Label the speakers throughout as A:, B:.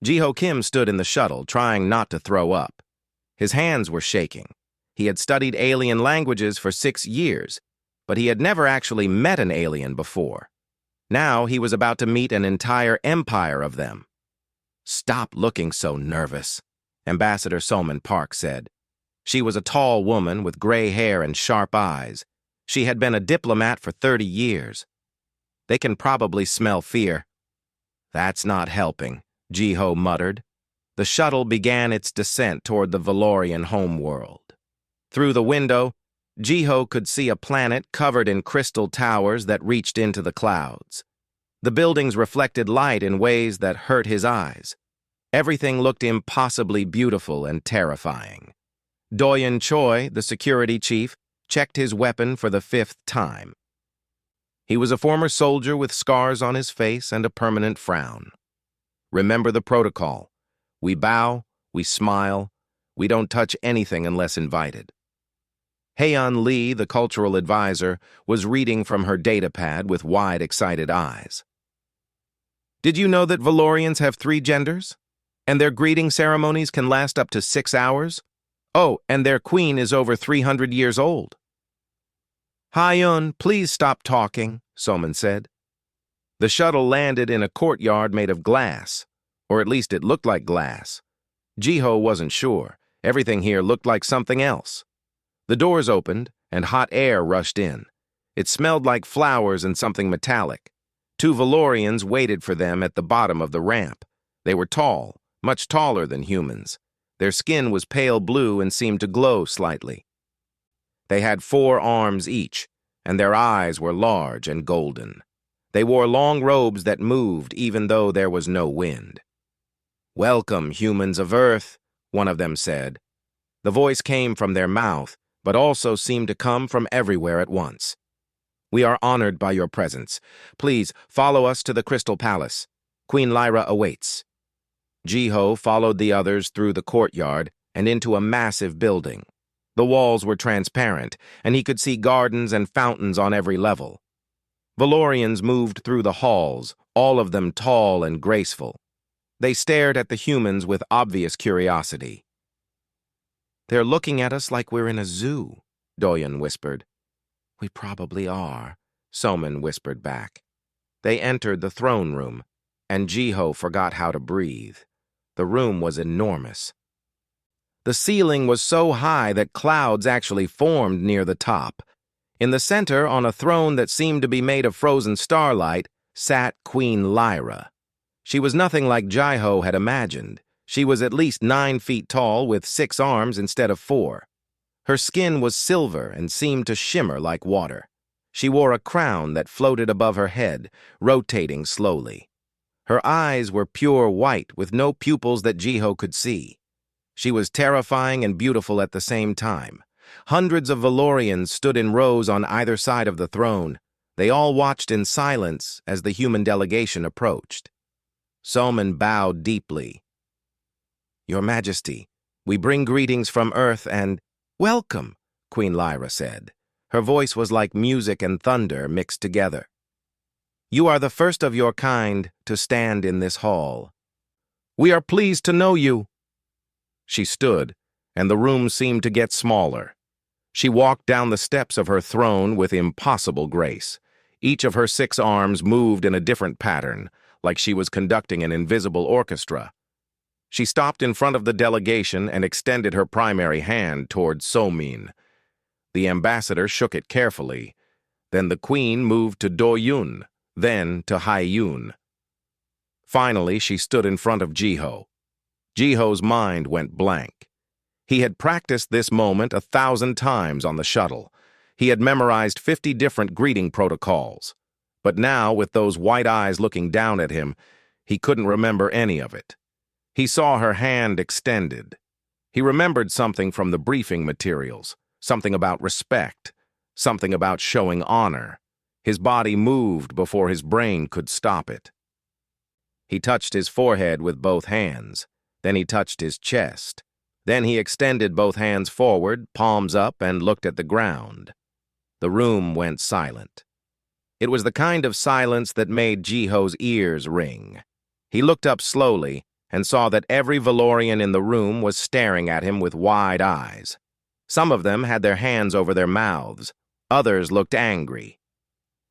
A: Jiho Kim stood in the shuttle, trying not to throw up. His hands were shaking. He had studied alien languages for 6 years, but he had never actually met an alien before. Now he was about to meet an entire empire of them. "Stop looking so nervous," Ambassador Solman Park said. She was a tall woman with gray hair and sharp eyes. She had been a diplomat for 30 years. "They can probably smell fear." "That's not helping," Jiho muttered. The shuttle began its descent toward the Valorian homeworld. Through the window, Jiho could see a planet covered in crystal towers that reached into the clouds. The buildings reflected light in ways that hurt his eyes. Everything looked impossibly beautiful and terrifying. Doyen Choi, the security chief, checked his weapon for the 5th time. He was a former soldier with scars on his face and a permanent frown. "Remember the protocol. We bow, we smile, we don't touch anything unless invited." Haeyeon Lee, the cultural advisor, was reading from her datapad with wide, excited eyes. "Did you know that Valorians have 3 genders? And their greeting ceremonies can last up to 6 hours? Oh, and their queen is over 300 years old." "Haeyeon, please stop talking," Soman said. The shuttle landed in a courtyard made of glass, or at least it looked like glass. Jiho wasn't sure. Everything here looked like something else. The doors opened, and hot air rushed in. It smelled like flowers and something metallic. 2 Valorians waited for them at the bottom of the ramp. They were tall, much taller than humans. Their skin was pale blue and seemed to glow slightly. They had 4 arms each, and their eyes were large and golden. They wore long robes that moved even though there was no wind. "Welcome, humans of Earth," one of them said. The voice came from their mouth, but also seemed to come from everywhere at once. "We are honored by your presence. Please follow us to the Crystal Palace. Queen Lyra awaits." Jiho followed the others through the courtyard and into a massive building. The walls were transparent, and he could see gardens and fountains on every level. Valorians moved through the halls, all of them tall and graceful. They stared at the humans with obvious curiosity. "They're looking at us like we're in a zoo," Doyen whispered. "We probably are," Soman whispered back. They entered the throne room, and Jiho forgot how to breathe. The room was enormous. The ceiling was so high that clouds actually formed near the top. In the center, on a throne that seemed to be made of frozen starlight, sat Queen Lyra. She was nothing like Jiho had imagined. She was at least 9 feet tall with 6 arms instead of 4. Her skin was silver and seemed to shimmer like water. She wore a crown that floated above her head, rotating slowly. Her eyes were pure white with no pupils that Jiho could see. She was terrifying and beautiful at the same time. Hundreds of Valorians stood in rows on either side of the throne. They all watched in silence as the human delegation approached. Soman bowed deeply. "Your Majesty, we bring greetings from Earth and—" "Welcome," Queen Lyra said. Her voice was like music and thunder mixed together. "You are the first of your kind to stand in this hall. We are pleased to know you." She stood, and the room seemed to get smaller. She walked down the steps of her throne with impossible grace. Each of her 6 arms moved in a different pattern, like she was conducting an invisible orchestra. She stopped in front of the delegation and extended her primary hand toward Somin. The ambassador shook it carefully. Then the queen moved to Do-Yun, then to Haeyeon. Finally, she stood in front of Jiho. Jiho's mind went blank. He had practiced this moment 1,000 times on the shuttle. He had memorized 50 different greeting protocols. But now, with those white eyes looking down at him, he couldn't remember any of it. He saw her hand extended. He remembered something from the briefing materials, something about respect, something about showing honor. His body moved before his brain could stop it. He touched his forehead with both hands. Then he touched his chest. Then he extended both hands forward, palms up, and looked at the ground. The room went silent. It was the kind of silence that made Jiho's ears ring. He looked up slowly, and saw that every Valorian in the room was staring at him with wide eyes. Some of them had their hands over their mouths. Others looked angry.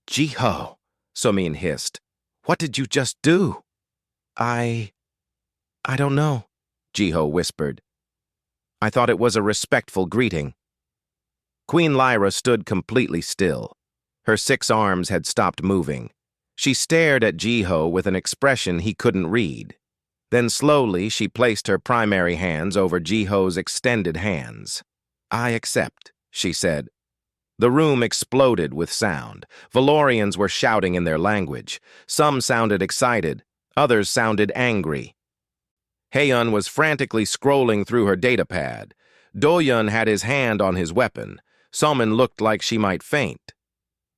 A: "Jiho," Somin hissed. "What did you just do?" I don't know," Jiho whispered. "I thought it was a respectful greeting." Queen Lyra stood completely still. Her 6 arms had stopped moving. She stared at Jiho with an expression he couldn't read. Then slowly she placed her primary hands over Jiho's extended hands. "I accept," she said. The room exploded with sound. Valorians were shouting in their language. Some sounded excited, others sounded angry. Haeyun was frantically scrolling through her datapad. Doyun had his hand on his weapon. Somin looked like she might faint.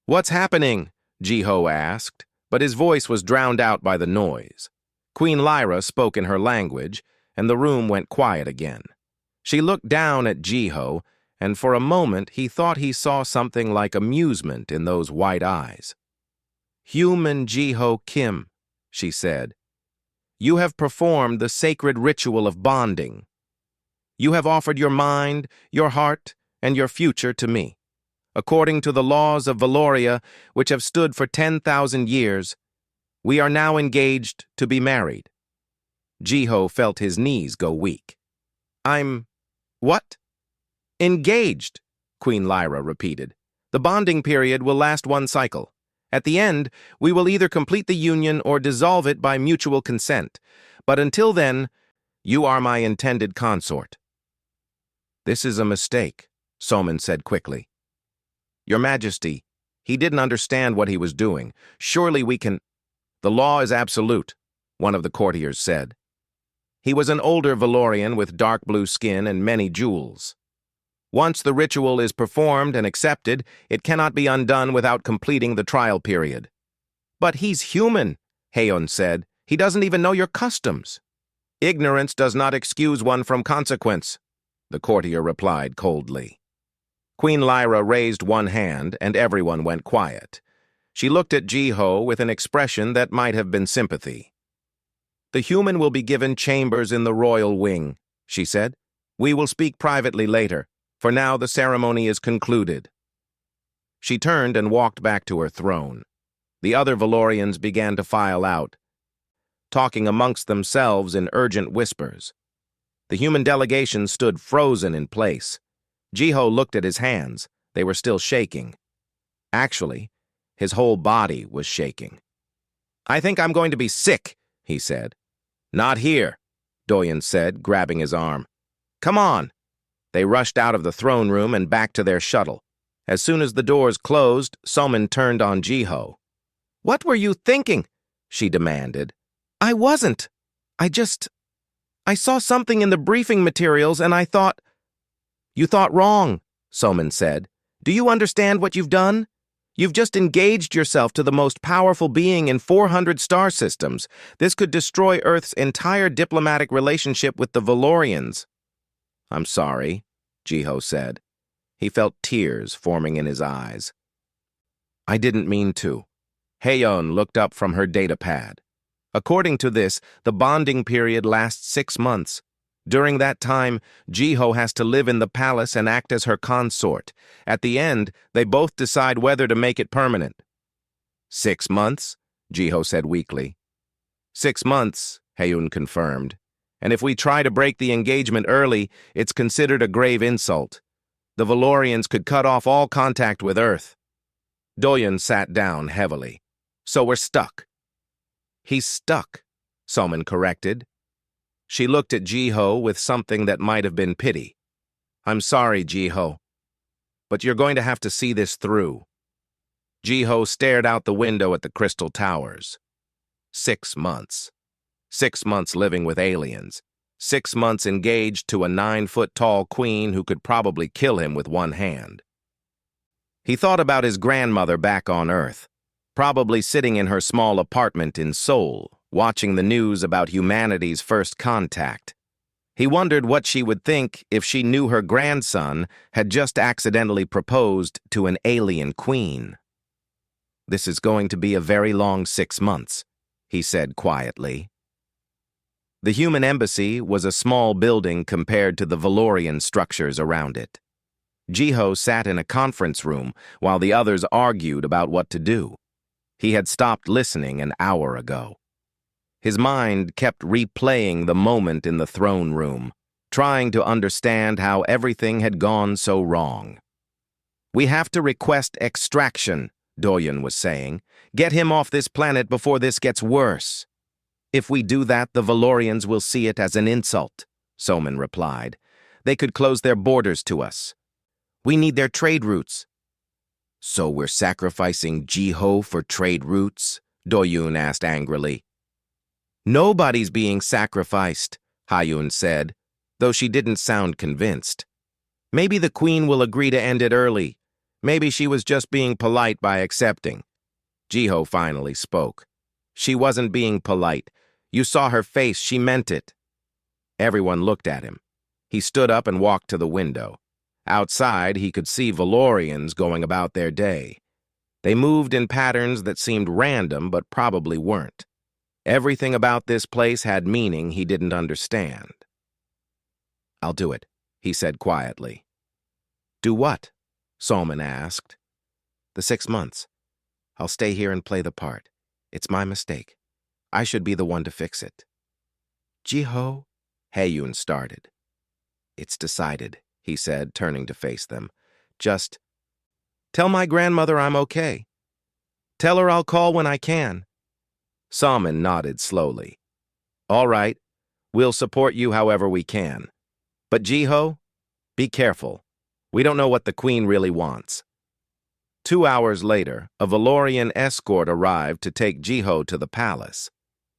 A: "What's happening?" Jiho asked, but his voice was drowned out by the noise. Queen Lyra spoke in her language, and the room went quiet again. She looked down at Jiho, and for a moment he thought he saw something like amusement in those white eyes. "Human Jiho Kim," she said, "you have performed the sacred ritual of bonding. You have offered your mind, your heart, and your future to me. According to the laws of Valoria, which have stood for 10,000 years, we are now engaged to be married." Jiho felt his knees go weak. What? "Engaged," Queen Lyra repeated. "The bonding period will last 1 cycle. At the end, we will either complete the union or dissolve it by mutual consent. But until then, you are my intended consort." "This is a mistake," Somin said quickly. "Your Majesty," he didn't understand what he was doing. "Surely we can—" "The law is absolute," one of the courtiers said. He was an older Valorian with dark blue skin and many jewels. "Once the ritual is performed and accepted, it cannot be undone without completing the trial period." "But he's human," Haeyun said. "He doesn't even know your customs." "Ignorance does not excuse one from consequence," the courtier replied coldly. Queen Lyra raised one hand, and everyone went quiet. She looked at Jiho with an expression that might have been sympathy. "The human will be given chambers in the royal wing," she said. "We will speak privately later. For now, the ceremony is concluded." She turned and walked back to her throne. The other Valorians began to file out, talking amongst themselves in urgent whispers. The human delegation stood frozen in place. Jiho looked at his hands. They were still shaking. Actually, his whole body was shaking. "I think I'm going to be sick," he said. "Not here," Doyen said, grabbing his arm. "Come on." They rushed out of the throne room and back to their shuttle. As soon as the doors closed, Somin turned on Jiho. "What were you thinking?" she demanded. "I wasn't. I saw something in the briefing materials and I thought—" "You thought wrong," Somin said. "Do you understand what you've done? You've just engaged yourself to the most powerful being in 400 star systems. This could destroy Earth's entire diplomatic relationship with the Valorians." "I'm sorry," Jiho said. He felt tears forming in his eyes. "I didn't mean to." Haeyun looked up from her datapad. According to this, the bonding period lasts 6 months. During that time, Jiho has to live in the palace and act as her consort. At the end, they both decide whether to make it permanent. 6 months? Jiho said weakly. 6 months, Haeyun confirmed. And if we try to break the engagement early, it's considered a grave insult. The Valorians could cut off all contact with Earth. Doyen sat down heavily. "So we're stuck." "He's stuck," Somin corrected. She looked at Jiho with something that might have been pity. "I'm sorry, Jiho, but you're going to have to see this through." Jiho stared out the window at the crystal towers. 6 months. 6 months living with aliens. 6 months engaged to a 9-foot-tall queen who could probably kill him with one hand. He thought about his grandmother back on Earth, probably sitting in her small apartment in Seoul, watching the news about humanity's first contact. He wondered what she would think if she knew her grandson had just accidentally proposed to an alien queen. "This is going to be a very long 6 months," he said quietly. The human embassy was a small building compared to the Valorian structures around it. Jiho sat in a conference room while the others argued about what to do. He had stopped listening an hour ago. His mind kept replaying the moment in the throne room, trying to understand how everything had gone so wrong. "We have to request extraction," Doyen was saying. "Get him off this planet before this gets worse." "If we do that, the Valorians will see it as an insult," Soman replied. "They could close their borders to us. We need their trade routes." "So we're sacrificing Jiho for trade routes?" Doyun asked angrily. "Nobody's being sacrificed," Hayun said, though she didn't sound convinced. "Maybe the Queen will agree to end it early. Maybe she was just being polite by accepting." Jiho finally spoke. "She wasn't being polite. You saw her face, she meant it." Everyone looked at him. He stood up and walked to the window. Outside, he could see Valorians going about their day. They moved in patterns that seemed random but probably weren't. Everything about this place had meaning he didn't understand. "I'll do it," he said quietly. "Do what?" Solomon asked. "The 6 months. I'll stay here and play the part. It's my mistake. I should be the one to fix it." "Jiho?" Hayun started. "It's decided," he said, turning to face them. "Just tell my grandmother I'm okay. Tell her I'll call when I can." Salmon nodded slowly. "All right. We'll support you however we can. But Jiho, be careful. We don't know what the Queen really wants." 2 hours later, a Valorian escort arrived to take Jiho to the palace.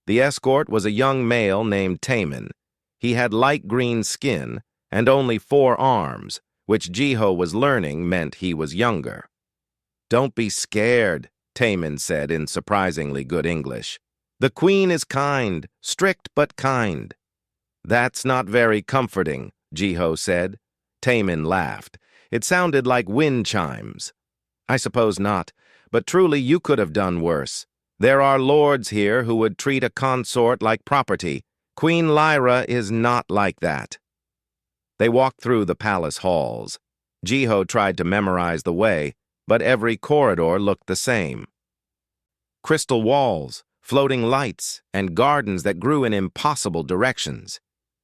A: The escort was a young male named Taman. He had light green skin and only 4 arms, which Jiho was learning meant he was younger. "Don't be scared," Taman said in surprisingly good English. "The Queen is kind, strict but kind." "That's not very comforting," Jiho said. Taman laughed. It sounded like wind chimes. "I suppose not, but truly you could have done worse. There are lords here who would treat a consort like property. Queen Lyra is not like that." They walked through the palace halls. Jiho tried to memorize the way, but every corridor looked the same. Crystal walls, floating lights, and gardens that grew in impossible directions.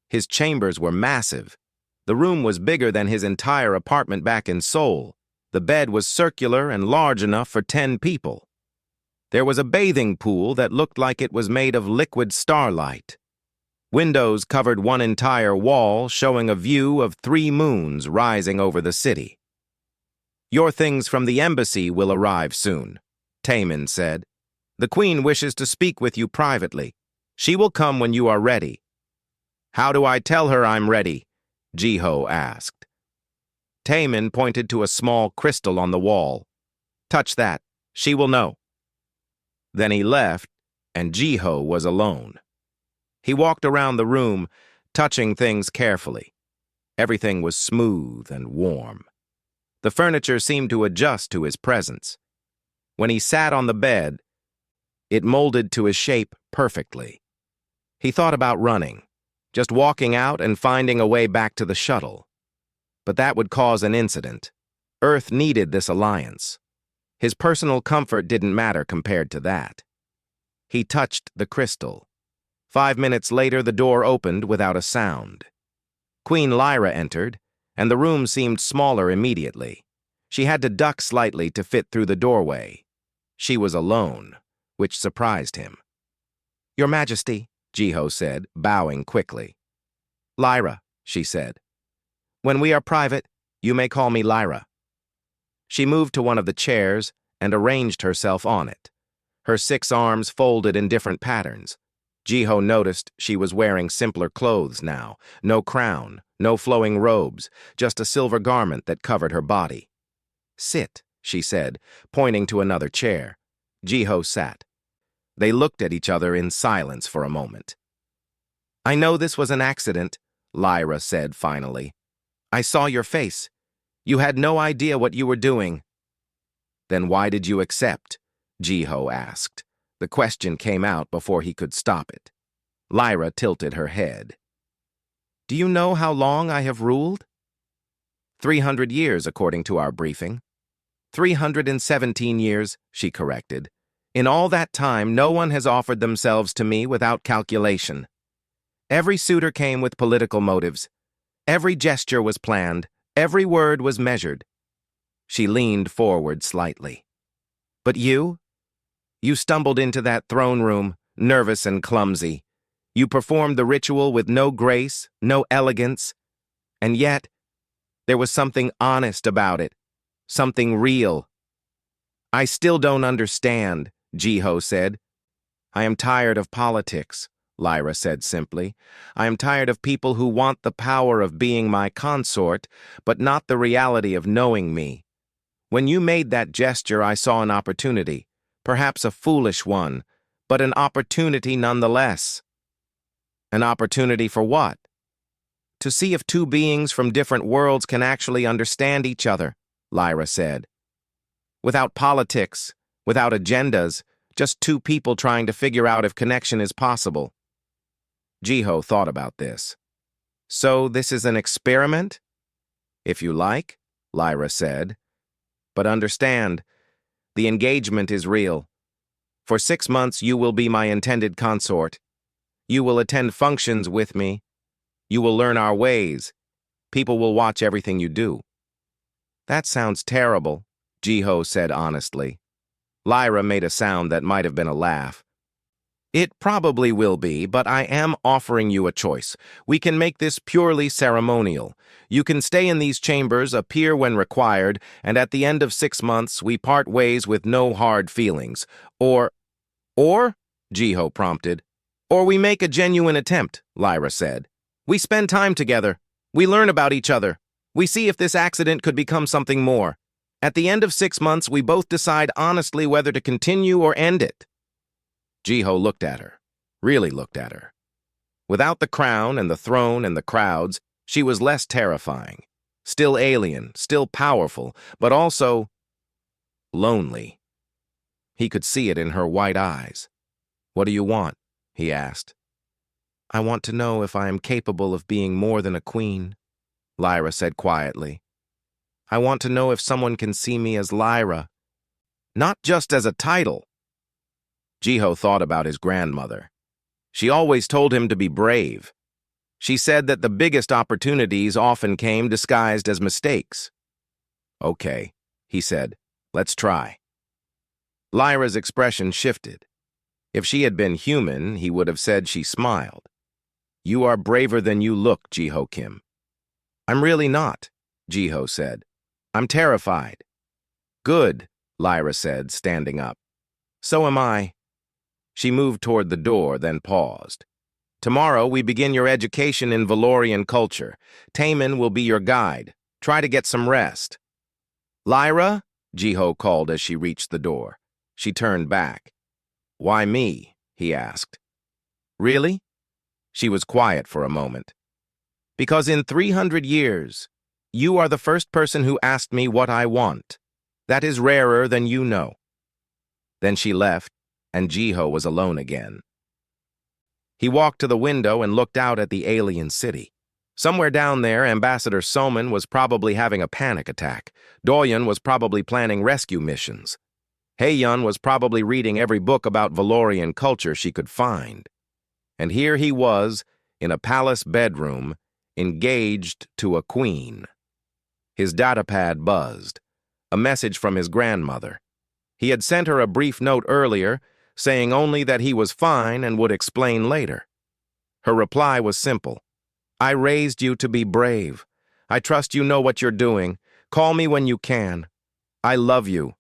A: His chambers were massive. The room was bigger than his entire apartment back in Seoul. The bed was circular and large enough for 10 people. There was a bathing pool that looked like it was made of liquid starlight. Windows covered one entire wall, showing a view of 3 moons rising over the city. "Your things from the embassy will arrive soon," Taman said. "The Queen wishes to speak with you privately. She will come when you are ready." "How do I tell her I'm ready?" Jiho asked. Taman pointed to a small crystal on the wall. "Touch that. She will know." Then he left, and Jiho was alone. He walked around the room, touching things carefully. Everything was smooth and warm. The furniture seemed to adjust to his presence. When he sat on the bed, it molded to his shape perfectly. He thought about running, just walking out and finding a way back to the shuttle. But that would cause an incident. Earth needed this alliance. His personal comfort didn't matter compared to that. He touched the crystal. 5 minutes later, the door opened without a sound. Queen Lyra entered, and the room seemed smaller immediately. She had to duck slightly to fit through the doorway. She was alone, which surprised him. "Your Majesty," Jiho said, bowing quickly. "Lyra," she said. "When we are private, you may call me Lyra." She moved to one of the chairs and arranged herself on it. Her 6 arms folded in different patterns. Jiho noticed she was wearing simpler clothes now. No crown, no flowing robes, just a silver garment that covered her body. "Sit," she said, pointing to another chair. Jiho sat. They looked at each other in silence for a moment. "I know this was an accident," Lyra said finally. "I saw your face. You had no idea what you were doing." "Then why did you accept?" Jiho asked. The question came out before he could stop it. Lyra tilted her head. Do you know how long I have ruled? 300 years, according to our briefing. 317 years, she corrected. In all that time, no one has offered themselves to me without calculation. Every suitor came with political motives. Every gesture was planned. Every word was measured. She leaned forward slightly. But you? You stumbled into that throne room, nervous and clumsy. You performed the ritual with no grace, no elegance. And yet, there was something honest about it, something real. I still don't understand, Jiho said. I am tired of politics, Lyra said simply. I am tired of people who want the power of being my consort, but not the reality of knowing me. When you made that gesture, I saw an opportunity, perhaps a foolish one, but an opportunity nonetheless. An opportunity for what? To see if two beings from different worlds can actually understand each other, Lyra said. Without politics, without agendas, just two people trying to figure out if connection is possible. Jiho thought about this. So this is an experiment? If you like, Lyra said. But understand, the engagement is real. For 6 months you will be my intended consort. You will attend functions with me. You will learn our ways. People will watch everything you do. That sounds terrible, Jiho said honestly. Lyra made a sound that might have been a laugh. It probably will be, but I am offering you a choice. We can make this purely ceremonial. You can stay in these chambers, appear when required, and at the end of 6 months we part ways with no hard feelings. Or, Jiho prompted. Or we make a genuine attempt, Lyra said. We spend time together. We learn about each other. We see if this accident could become something more. At the end of 6 months, we both decide honestly whether to continue or end it. Jiho looked at her, really looked at her. Without the crown and the throne and the crowds, she was less terrifying. Still alien, still powerful, but also lonely. He could see it in her white eyes. What do you want? He asked. I want to know if I am capable of being more than a queen, Lyra said quietly. I want to know if someone can see me as Lyra, not just as a title. Jiho thought about his grandmother. She always told him to be brave. She said that the biggest opportunities often came disguised as mistakes. Okay, he said, let's try. Lyra's expression shifted. If she had been human, he would have said she smiled. You are braver than you look, Jiho Kim. I'm really not, Jiho said. I'm terrified. Good, Lyra said, standing up. So am I. She moved toward the door, then paused. Tomorrow we begin your education in Valorian culture. Taman will be your guide. Try to get some rest. Lyra? Jiho called as she reached the door. She turned back. Why me? He asked. Really? She was quiet for a moment. Because in 300 years, you are the first person who asked me what I want. That is rarer than you know. Then she left, and Jiho was alone again. He walked to the window and looked out at the alien city. Somewhere down there, Ambassador Soman was probably having a panic attack. Doyen was probably planning rescue missions. Heiyun was probably reading every book about Valorian culture she could find. And here he was, in a palace bedroom, engaged to a queen. His datapad buzzed. A message from his grandmother. He had sent her a brief note earlier, saying only that he was fine and would explain later. Her reply was simple. I raised you to be brave. I trust you know what you're doing. Call me when you can. I love you.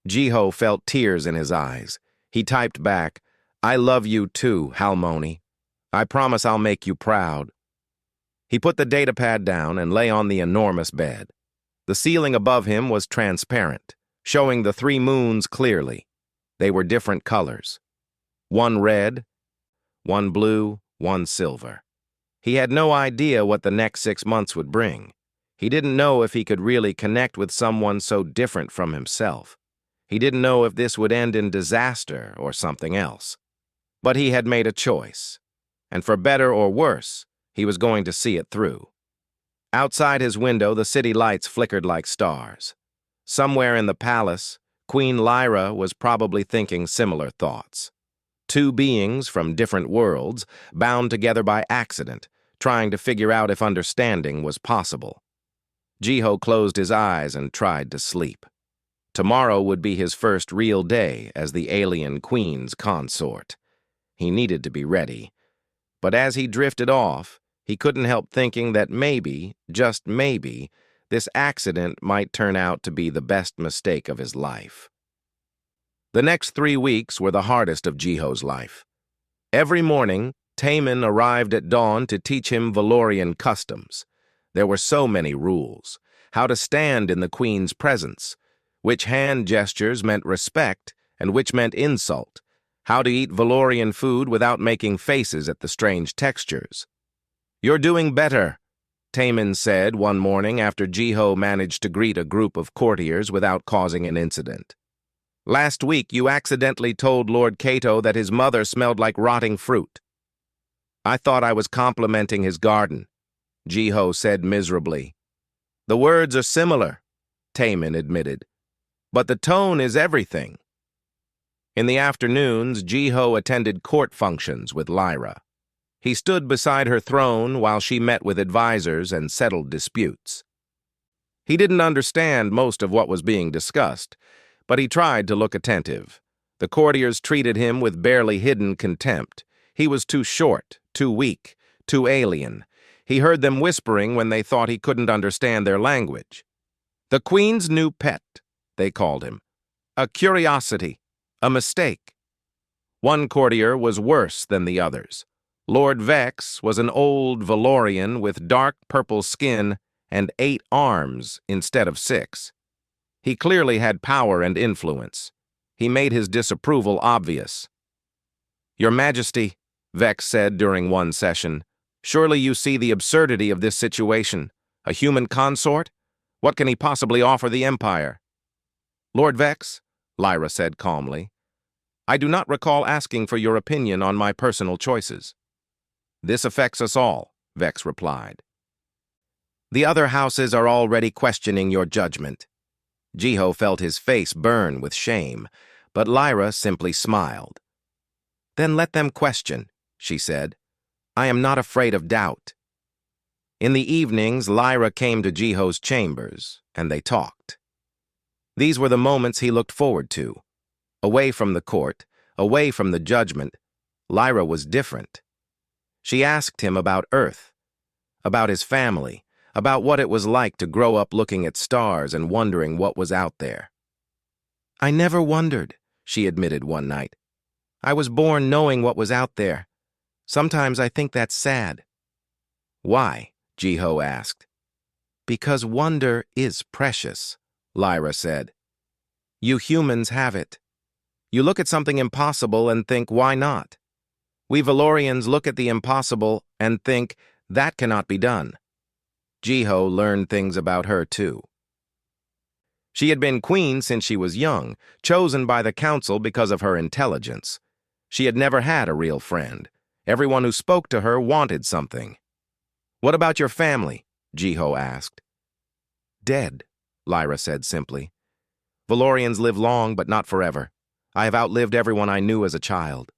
A: Jiho felt tears in his eyes. He typed back, I love you too, Halmoni. I promise I'll make you proud. He put the datapad down and lay on the enormous bed. The ceiling above him was transparent, showing the 3 moons clearly. They were different colors. One red, one blue, one silver. He had no idea what the next 6 months would bring. He didn't know if he could really connect with someone so different from himself. He didn't know if this would end in disaster or something else. But he had made a choice. And for better or worse, he was going to see it through. Outside his window, the city lights flickered like stars. Somewhere in the palace, Queen Lyra was probably thinking similar thoughts. Two beings from different worlds, bound together by accident, trying to figure out if understanding was possible. Jiho closed his eyes and tried to sleep. Tomorrow would be his first real day as the alien queen's consort. He needed to be ready. But as he drifted off, he couldn't help thinking that maybe, just maybe, this accident might turn out to be the best mistake of his life. The next 3 weeks were the hardest of Jiho's life. Every morning, Taemin arrived at dawn to teach him Valorian customs. There were so many rules. How to stand in the queen's presence, which hand gestures meant respect and which meant insult, how to eat Valorian food without making faces at the strange textures. "You're doing better," Taemin said one morning after Jiho managed to greet a group of courtiers without causing an incident. "Last week you accidentally told Lord Cato that his mother smelled like rotting fruit." "I thought I was complimenting his garden," Jiho said miserably. "The words are similar," Taemin admitted, "but the tone is everything." In the afternoons, Jiho attended court functions with Lyra. He stood beside her throne while she met with advisors and settled disputes. He didn't understand most of what was being discussed, but he tried to look attentive. The courtiers treated him with barely hidden contempt. He was too short, too weak, too alien. He heard them whispering when they thought he couldn't understand their language. "The queen's new pet," they called him. "A curiosity. A mistake." One courtier was worse than the others. Lord Vex was an old Valorian with dark purple skin and 8 arms instead of 6. He clearly had power and influence. He made his disapproval obvious. "Your Majesty," Vex said during one session, "surely you see the absurdity of this situation. A human consort? What can he possibly offer the Empire?" "Lord Vex," Lyra said calmly, "I do not recall asking for your opinion on my personal choices." "This affects us all," Vex replied. "The other houses are already questioning your judgment." Jiho felt his face burn with shame, but Lyra simply smiled. "Then let them question," she said. "I am not afraid of doubt." In the evenings, Lyra came to Jiho's chambers, and they talked. These were the moments he looked forward to. Away from the court, away from the judgment, Lyra was different. She asked him about Earth, about his family, about what it was like to grow up looking at stars and wondering what was out there. "I never wondered," she admitted one night. "I was born knowing what was out there. Sometimes I think that's sad." "Why?" Jiho asked. "Because wonder is precious," Lyra said. "You humans have it. You look at something impossible and think, why not? We Valorians look at the impossible and think, that cannot be done." Jiho learned things about her, too. She had been queen since she was young, chosen by the council because of her intelligence. She had never had a real friend. Everyone who spoke to her wanted something. "What about your family?" Jiho asked. "Dead," Lyra said simply. "Valorians live long, but not forever. I have outlived everyone I knew as a child."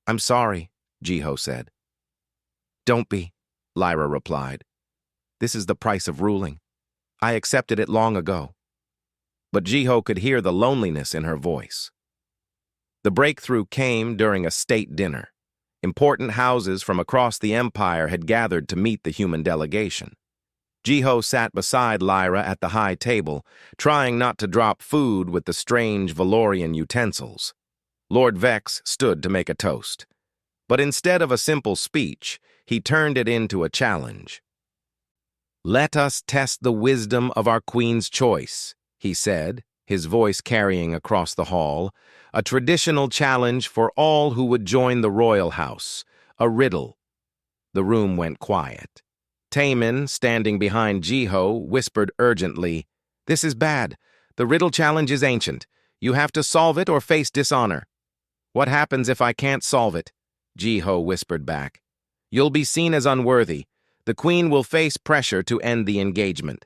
A: "I'm sorry," Jiho said. "Don't be," Lyra replied. "This is the price of ruling. I accepted it long ago." But Jiho could hear the loneliness in her voice. The breakthrough came during a state dinner. Important houses from across the empire had gathered to meet the human delegation. Jiho sat beside Lyra at the high table, trying not to drop food with the strange Valorian utensils. Lord Vex stood to make a toast. But instead of a simple speech, he turned it into a challenge. "Let us test the wisdom of our queen's choice," he said, his voice carrying across the hall, "a traditional challenge for all who would join the royal house, a riddle." The room went quiet. Taemin, standing behind Jiho, whispered urgently, "This is bad. The riddle challenge is ancient. You have to solve it or face dishonor." "What happens if I can't solve it?" Ji-ho whispered back. You'll be seen as unworthy. The Queen will face pressure to end the engagement.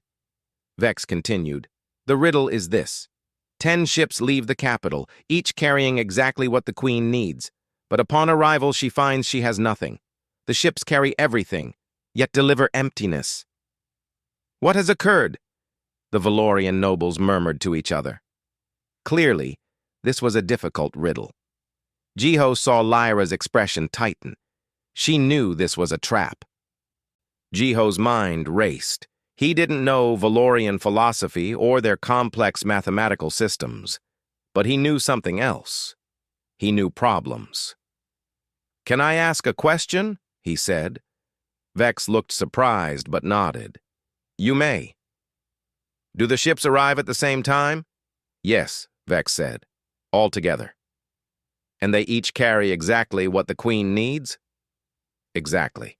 A: Vex continued. The riddle is this. 10 ships leave the capital, each carrying exactly what the Queen needs. But upon arrival, she finds she has nothing. The ships carry everything, yet deliver emptiness. What has occurred? The Valorian nobles murmured to each other. Clearly, this was a difficult riddle. Ji-ho saw Lyra's expression tighten. She knew this was a trap. Ji-ho's mind raced. He didn't know Valorian philosophy or their complex mathematical systems, but he knew something else. He knew problems. Can I ask a question? He said. Vex looked surprised but nodded. You may. Do the ships arrive at the same time? Yes, Vex said. All together. And they each carry exactly what the Queen needs? Exactly.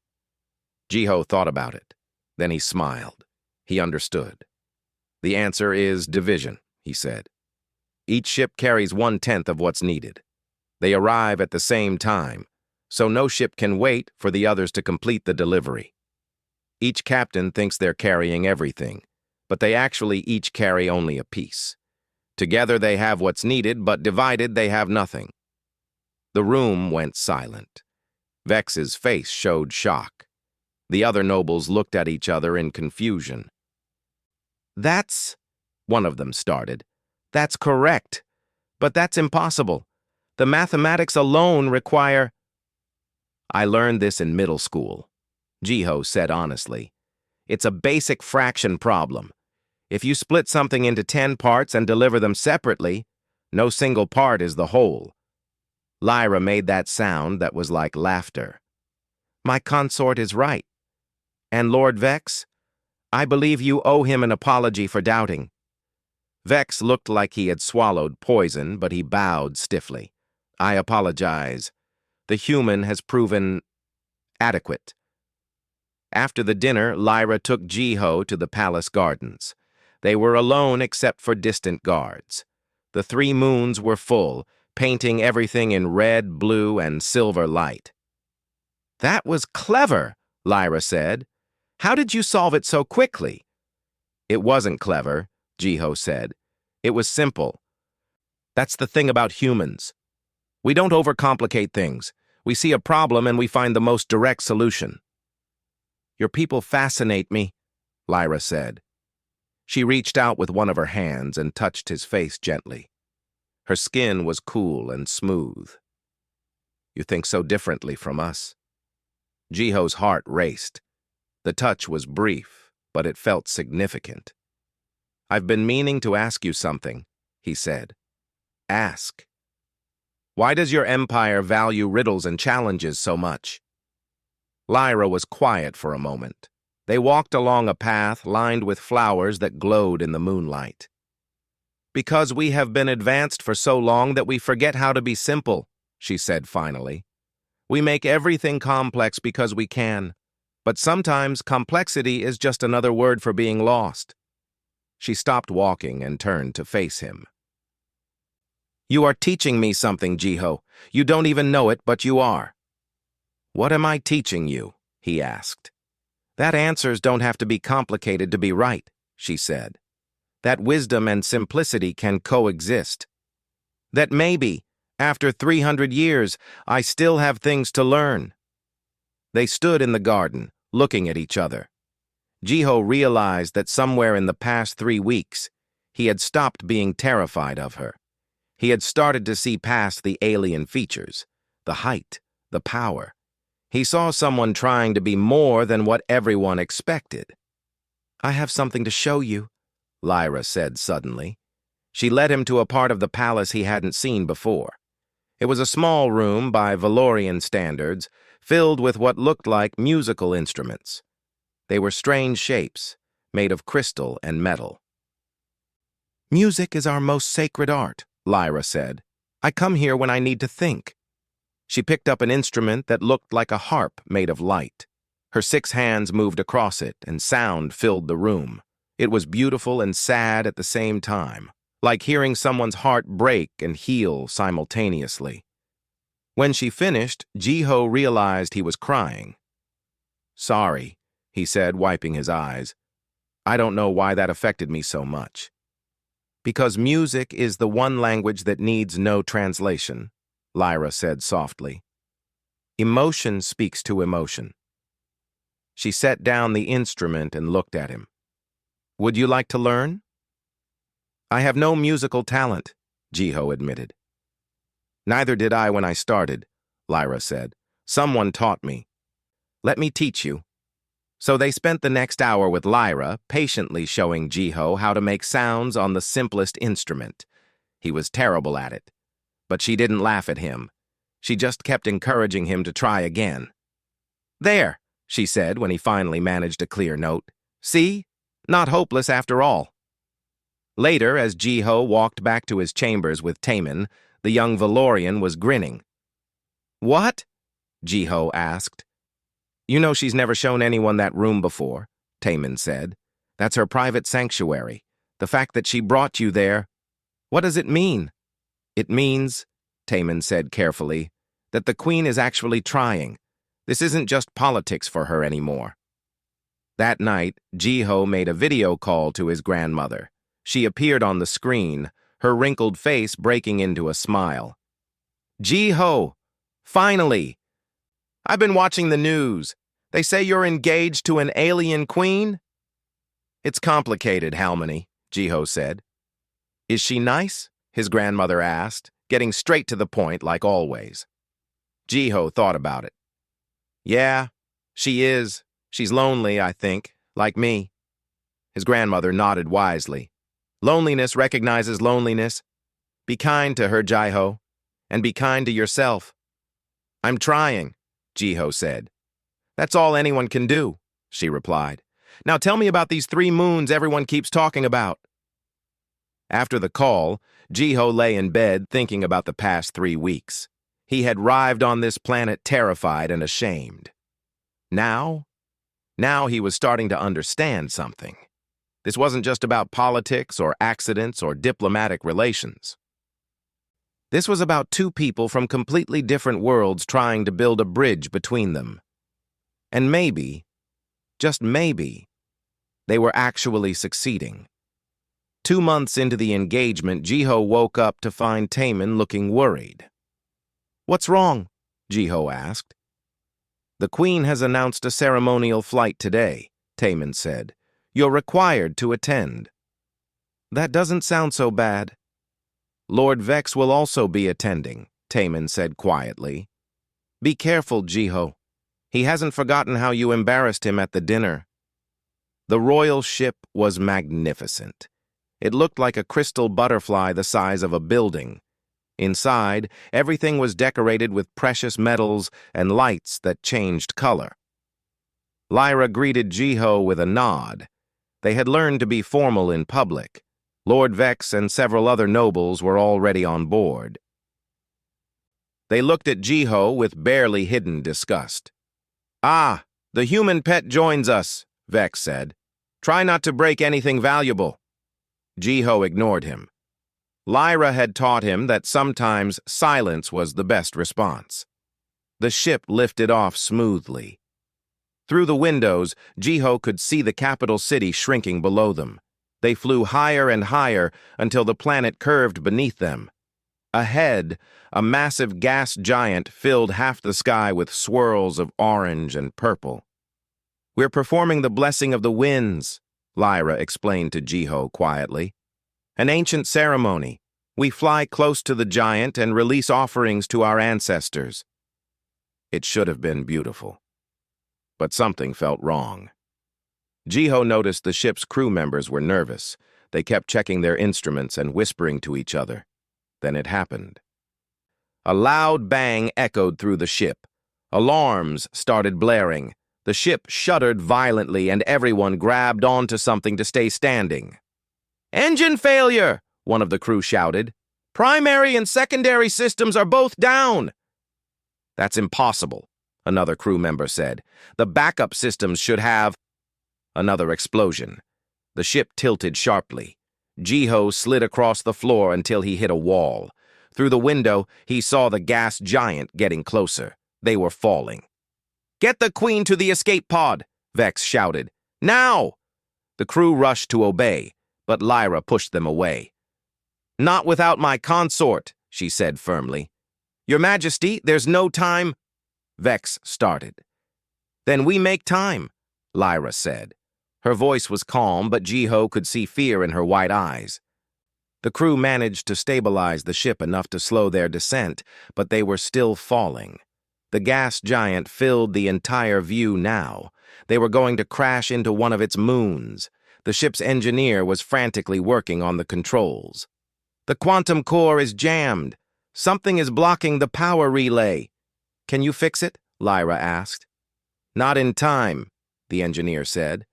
A: Ji-ho thought about it. Then he smiled. He understood. The answer is division, he said. Each ship carries 1/10 of what's needed. They arrive at the same time, so no ship can wait for the others to complete the delivery. Each captain thinks they're carrying everything, but they actually each carry only a piece. Together they have what's needed, but divided they have nothing. The room went silent. Vex's face showed shock. The other nobles looked at each other in confusion. That's, one of them started. That's correct, but that's impossible. The mathematics alone require... I learned this in middle school, Ji-ho said honestly. It's a basic fraction problem. If you split something into 10 parts and deliver them separately, no single part is the whole. Lyra made that sound that was like laughter. My consort is right. And Lord Vex, I believe you owe him an apology for doubting. Vex looked like he had swallowed poison, but he bowed stiffly. I apologize. The human has proven adequate. After the dinner, Lyra took Ji-ho to the palace gardens. They were alone except for distant guards. The 3 moons were full, painting everything in red, blue, and silver light. That was clever, Lyra said. How did you solve it so quickly? It wasn't clever, Ji-ho said. It was simple. That's the thing about humans. We don't overcomplicate things. We see a problem and we find the most direct solution. Your people fascinate me, Lyra said. She reached out with one of her hands and touched his face gently. Her skin was cool and smooth. You think so differently from us. Ji-ho's heart raced. The touch was brief, but it felt significant. I've been meaning to ask you something, he said. Ask. Why does your empire value riddles and challenges so much? Lyra was quiet for a moment. They walked along a path lined with flowers that glowed in the moonlight. Because we have been advanced for so long that we forget how to be simple, she said finally. We make everything complex because we can, but sometimes complexity is just another word for being lost. She stopped walking and turned to face him. You are teaching me something, Ji-ho. You don't even know it, but you are. What am I teaching you? He asked. That answers don't have to be complicated to be right, she said. That wisdom and simplicity can coexist. That maybe, after 300 years, I still have things to learn. They stood in the garden, looking at each other. Ji-ho realized that somewhere in the past 3 weeks, he had stopped being terrified of her. He had started to see past the alien features, the height, the power. He saw someone trying to be more than what everyone expected. I have something to show you, Lyra said suddenly. She led him to a part of the palace he hadn't seen before. It was a small room by Valorian standards, filled with what looked like musical instruments. They were strange shapes, made of crystal and metal. Music is our most sacred art, Lyra said. I come here when I need to think. She picked up an instrument that looked like a harp made of light. Her 6 hands moved across it, and sound filled the room. It was beautiful and sad at the same time, like hearing someone's heart break and heal simultaneously. When she finished, Ji-ho realized he was crying. "Sorry," he said, wiping his eyes. "I don't know why that affected me so much." "Because music is the one language that needs no translation," Lyra said softly. "Emotion speaks to emotion." She set down the instrument and looked at him. "Would you like to learn?" "I have no musical talent," Ji-ho admitted. "Neither did I when I started," Lyra said. "Someone taught me." "Let me teach you." So they spent the next hour with Lyra, patiently showing Ji-ho how to make sounds on the simplest instrument. He was terrible at it, but she didn't laugh at him. She just kept encouraging him to try again. "There," she said when he finally managed a clear note. "See? Not hopeless after all." Later, as Ji-ho walked back to his chambers with Taemin, the young Valorian was grinning. "What?" Ji-ho asked. "You know she's never shown anyone that room before," Taemin said. "That's her private sanctuary. The fact that she brought you there, what does it mean?" "It means," Taemin said carefully, "that the Queen is actually trying. This isn't just politics for her anymore." That night, Ji-ho made a video call to his grandmother. She appeared on the screen, her wrinkled face breaking into a smile. "Ji-ho, finally! I've been watching the news. They say you're engaged to an alien queen?" "It's complicated, Halmony," Ji-ho said. "Is she nice?" his grandmother asked, getting straight to the point like always. Ji-ho thought about it. "Yeah, she is. She's lonely, I think, like me." His grandmother nodded wisely. "Loneliness recognizes loneliness. Be kind to her, Ji-ho, and be kind to yourself." "I'm trying," Ji-ho said. "That's all anyone can do," she replied. "Now tell me about these 3 moons everyone keeps talking about." After the call, Ji-ho lay in bed thinking about the past 3 weeks. He had arrived on this planet terrified and ashamed. Now he was starting to understand something. This wasn't just about politics or accidents or diplomatic relations. This was about 2 people from completely different worlds trying to build a bridge between them. And maybe, just maybe, they were actually succeeding. 2 months into the engagement, Ji-ho woke up to find Taemin looking worried. "What's wrong?" Ji-ho asked. "The Queen has announced a ceremonial flight today," Taemin said. "You're required to attend." "That doesn't sound so bad." "Lord Vex will also be attending," Taemin said quietly. "Be careful, Ji-ho. He hasn't forgotten how you embarrassed him at the dinner." The royal ship was magnificent. It looked like a crystal butterfly the size of a building. Inside, everything was decorated with precious metals and lights that changed color. Lyra greeted Ji-ho with a nod. They had learned to be formal in public. Lord Vex and several other nobles were already on board. They looked at Ji-ho with barely hidden disgust. "Ah, the human pet joins us," Vex said. "Try not to break anything valuable." Ji-ho ignored him. Lyra had taught him that sometimes silence was the best response. The ship lifted off smoothly. Through the windows, Ji-ho could see the capital city shrinking below them. They flew higher and higher until the planet curved beneath them. Ahead, a massive gas giant filled half the sky with swirls of orange and purple. "We're performing the blessing of the winds," Lyra explained to Ji-ho quietly. "An ancient ceremony. We fly close to the giant and release offerings to our ancestors." It should have been beautiful. But something felt wrong. Ji-ho noticed the ship's crew members were nervous. They kept checking their instruments and whispering to each other. Then it happened. A loud bang echoed through the ship. Alarms started blaring. The ship shuddered violently and everyone grabbed onto something to stay standing. "Engine failure!" one of the crew shouted. "Primary and secondary systems are both down." "That's impossible," another crew member said. "The backup systems should have—" Another explosion. The ship tilted sharply. Ji-ho slid across the floor until he hit a wall. Through the window, he saw the gas giant getting closer. They were falling. "Get the Queen to the escape pod!" Vex shouted. "Now!" The crew rushed to obey, but Lyra pushed them away. "Not without my consort," she said firmly. "Your Majesty, there's no time." Vex started. "Then we make time," Lyra said. Her voice was calm, but Jiho could see fear in her white eyes. The crew managed to stabilize the ship enough to slow their descent, but they were still falling. The gas giant filled the entire view now. They were going to crash into one of its moons. The ship's engineer was frantically working on the controls. "The quantum core is jammed. Something is blocking the power relay." "Can you fix it?" Lyra asked. "Not in time," the engineer said.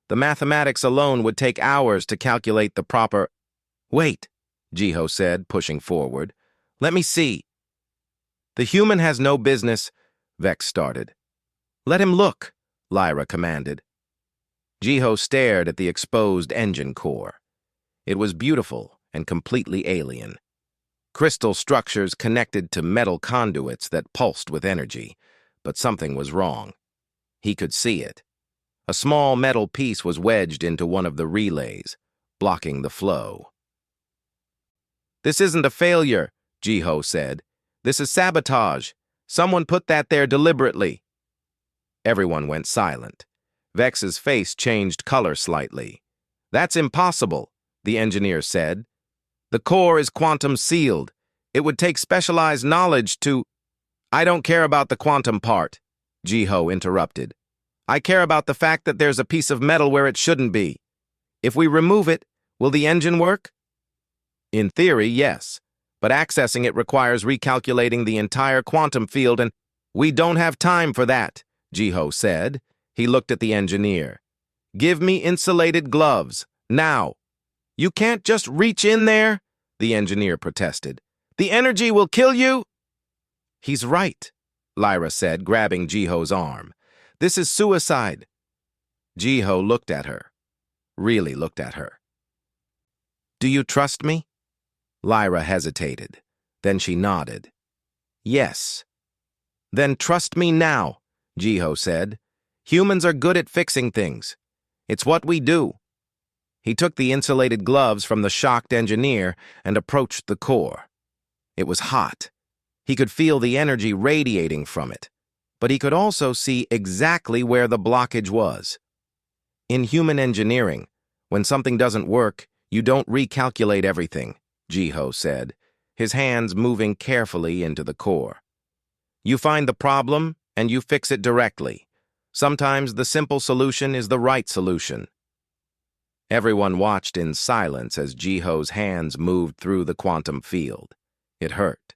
A: "The mathematics alone would take hours to calculate the proper—" "Wait," Jiho said, pushing forward. "Let me see." "The human has no business," Vex started. "Let him look," Lyra commanded. Jiho stared at the exposed engine core. It was beautiful and completely alien. Crystal structures connected to metal conduits that pulsed with energy, but something was wrong. He could see it. A small metal piece was wedged into one of the relays, blocking the flow. "This isn't a failure," Jiho said. "This is sabotage. Someone put that there deliberately." Everyone went silent. Vex's face changed color slightly. "That's impossible," the engineer said. "The core is quantum sealed. It would take specialized knowledge to—" "I don't care about the quantum part," Jiho interrupted. "I care about the fact that there's a piece of metal where it shouldn't be. If we remove it, will the engine work?" "In theory, yes, but accessing it requires recalculating the entire quantum field and—" "We don't have time for that," Jiho said. He looked at the engineer. "Give me insulated gloves, now." "You can't just reach in there," the engineer protested. "The energy will kill you." "He's right," Lyra said, grabbing Jiho's arm. "This is suicide." Jiho looked at her. Really looked at her. "Do you trust me?" Lyra hesitated. Then she nodded. "Yes." "Then trust me now," Jiho said. "Humans are good at fixing things. It's what we do." He took the insulated gloves from the shocked engineer and approached the core. It was hot. He could feel the energy radiating from it, but he could also see exactly where the blockage was. In human engineering, when something doesn't work, you don't recalculate everything, Jiho said, his hands moving carefully into the core. You find the problem and you fix it directly. Sometimes the simple solution is the right solution. Everyone watched in silence as Jiho's hands moved through the quantum field. It hurt.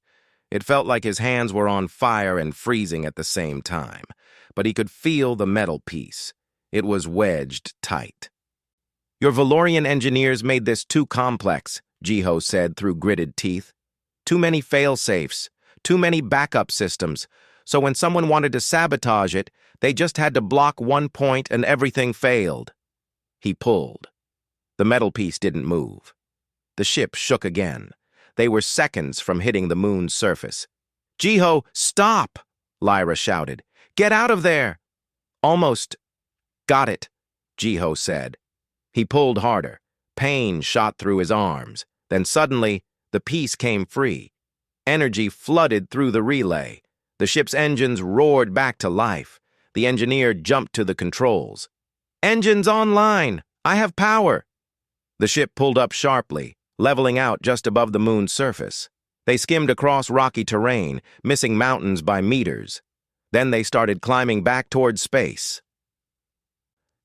A: It felt like his hands were on fire and freezing at the same time, but he could feel the metal piece. It was wedged tight. "Your Valorian engineers made this too complex," Jiho said through gritted teeth. "Too many fail-safes, too many backup systems, so when someone wanted to sabotage it, they just had to block one point and everything failed." He pulled. The metal piece didn't move. The ship shook again. They were seconds from hitting the moon's surface. "Jiho, stop!" Lyra shouted. "Get out of there!" "Almost got it," Jiho said. He pulled harder. Pain shot through his arms. Then suddenly, the piece came free. Energy flooded through the relay. The ship's engines roared back to life. The engineer jumped to the controls. "Engines online! I have power!" The ship pulled up sharply, leveling out just above the moon's surface. They skimmed across rocky terrain, missing mountains by meters. Then they started climbing back toward space.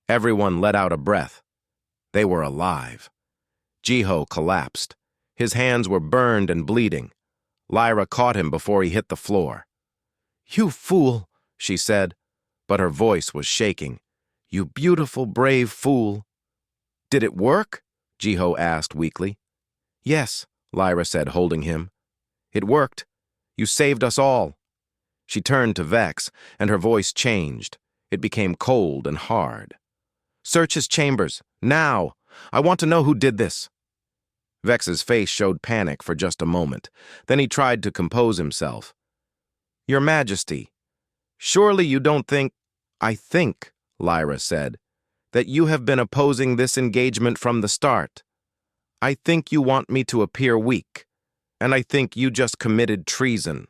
A: Everyone let out a breath. They were alive. Jiho collapsed. His hands were burned and bleeding. Lyra caught him before he hit the floor. "You fool," she said, but her voice was shaking. "You beautiful, brave fool." "Did it work?" Jiho asked weakly. "Yes," Lyra said, holding him. "It worked. You saved us all." She turned to Vex, and her voice changed. It became cold and hard. "Search his chambers, now. I want to know who did this." Vex's face showed panic for just a moment. Then he tried to compose himself. Your Majesty, surely you don't think— I think, Lyra said, that you have been opposing this engagement from the start. I think you want me to appear weak, and I think you just committed treason.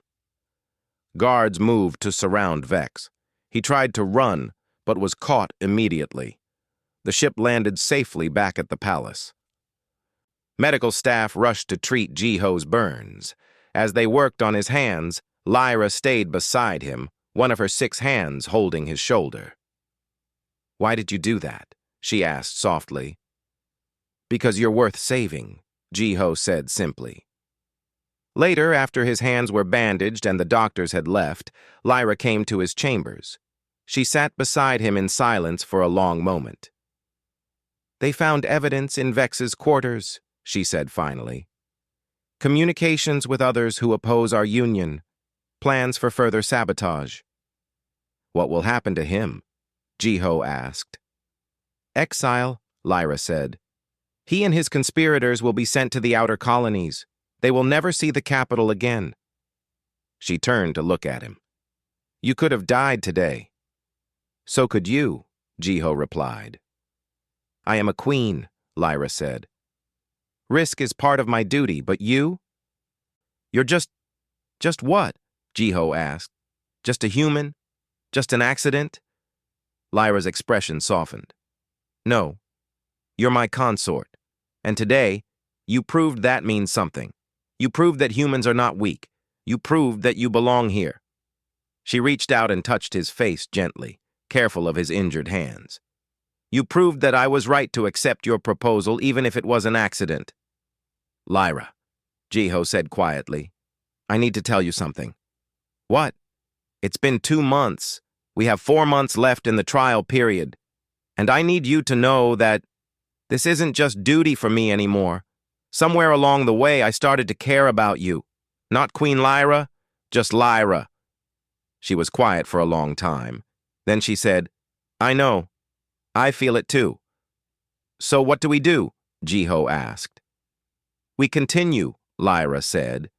A: Guards moved to surround Vex. He tried to run, but was caught immediately. The ship landed safely back at the palace. Medical staff rushed to treat Jiho's burns. As they worked on his hands, Lyra stayed beside him, one of her 6 hands holding his shoulder. Why did you do that? She asked softly. Because you're worth saving, Jiho said simply. Later, after his hands were bandaged and the doctors had left, Lyra came to his chambers. She sat beside him in silence for a long moment. They found evidence in Vex's quarters, she said finally. Communications with others who oppose our union. Plans for further sabotage. What will happen to him? Jiho asked. Exile, Lyra said. He and his conspirators will be sent to the outer colonies. They will never see the capital again. She turned to look at him. You could have died today. So could you, Jiho replied. I am a queen, Lyra said. Risk is part of my duty, but you? You're just what? Jiho asked. Just a human? Just an accident? Lyra's expression softened. No, you're my consort. And today, you proved that means something. You proved that humans are not weak. You proved that you belong here. She reached out and touched his face gently, careful of his injured hands. You proved that I was right to accept your proposal, even if it was an accident. Lyra, Jiho said quietly, I need to tell you something. What? It's been 2 months. We have 4 months left in the trial period. And I need you to know that this isn't just duty for me anymore. Somewhere along the way, I started to care about you. Not Queen Lyra, just Lyra. She was quiet for a long time. Then she said, I know. I feel it too. So what do we do? Jiho asked. We continue, Lyra said.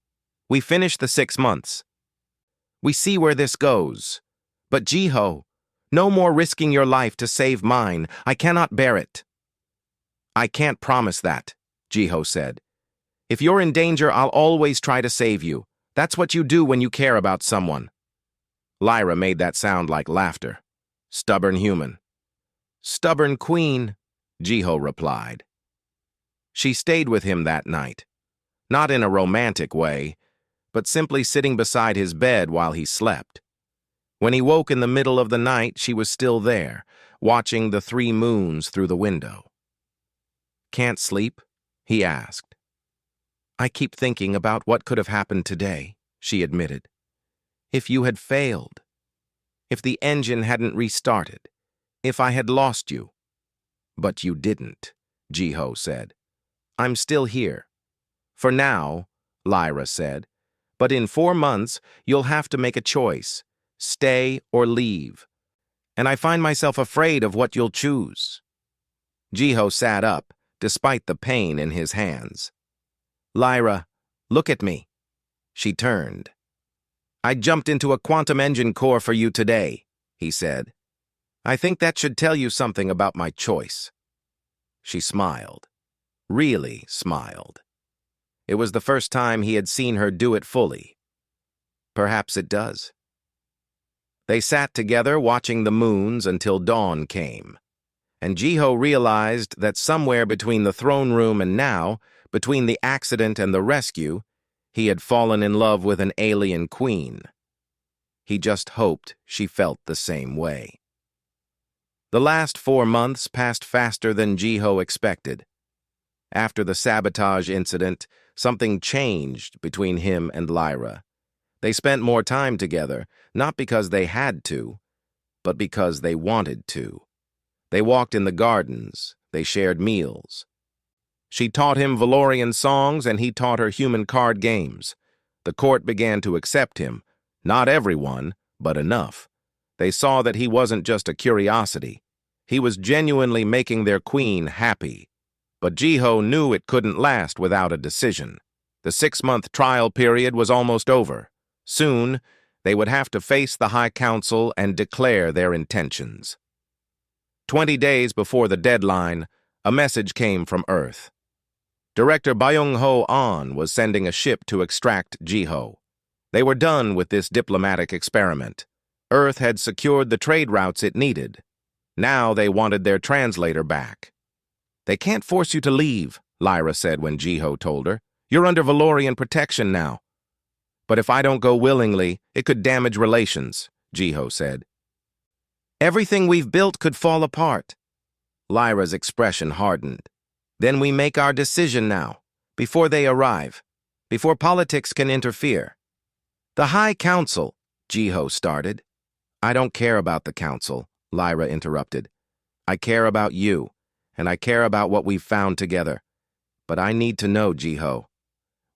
A: We finish the 6 months. We see where this goes. But Jiho, no more risking your life to save mine. I cannot bear it. I can't promise that, Jiho said. If you're in danger, I'll always try to save you. That's what you do when you care about someone. Lyra made that sound like laughter. Stubborn human. Stubborn queen, Jiho replied. She stayed with him that night. Not in a romantic way, but simply sitting beside his bed while he slept. When he woke in the middle of the night, she was still there, watching the 3 moons through the window. Can't sleep? He asked. I keep thinking about what could have happened today, she admitted. If you had failed. If the engine hadn't restarted. If I had lost you. But you didn't, Jiho said. I'm still here. For now, Lyra said. But in 4 months, you'll have to make a choice. Stay or leave. And I find myself afraid of what you'll choose. Jiho sat up, despite the pain in his hands. Lyra, look at me. She turned. I jumped into a quantum engine core for you today, he said. I think that should tell you something about my choice. She smiled. Really smiled. It was the first time he had seen her do it fully. Perhaps it does. They sat together watching the moons until dawn came. And Jiho realized that somewhere between the throne room and now, between the accident and the rescue, he had fallen in love with an alien queen. He just hoped she felt the same way. The last 4 months passed faster than Jiho expected. After the sabotage incident, something changed between him and Lyra. They spent more time together, not because they had to, but because they wanted to. They walked in the gardens, they shared meals. She taught him Valorian songs and he taught her human card games. The court began to accept him. Not everyone, but enough. They saw that he wasn't just a curiosity. He was genuinely making their queen happy. But Jiho knew it couldn't last without a decision. The 6-month trial period was almost over. Soon, they would have to face the High Council and declare their intentions. 20 days before the deadline, a message came from Earth. Director Byung-ho An was sending a ship to extract Jiho. They were done with this diplomatic experiment. Earth had secured the trade routes it needed. Now they wanted their translator back. "They can't force you to leave," Lyra said when Jiho told her. "You're under Valorian protection now." "But if I don't go willingly, it could damage relations," Jiho said. "Everything we've built could fall apart." Lyra's expression hardened. "Then we make our decision now, before they arrive, before politics can interfere." "The High Council," Jiho started. "I don't care about the Council," Lyra interrupted. "I care about you, and I care about what we've found together. But I need to know, Jiho,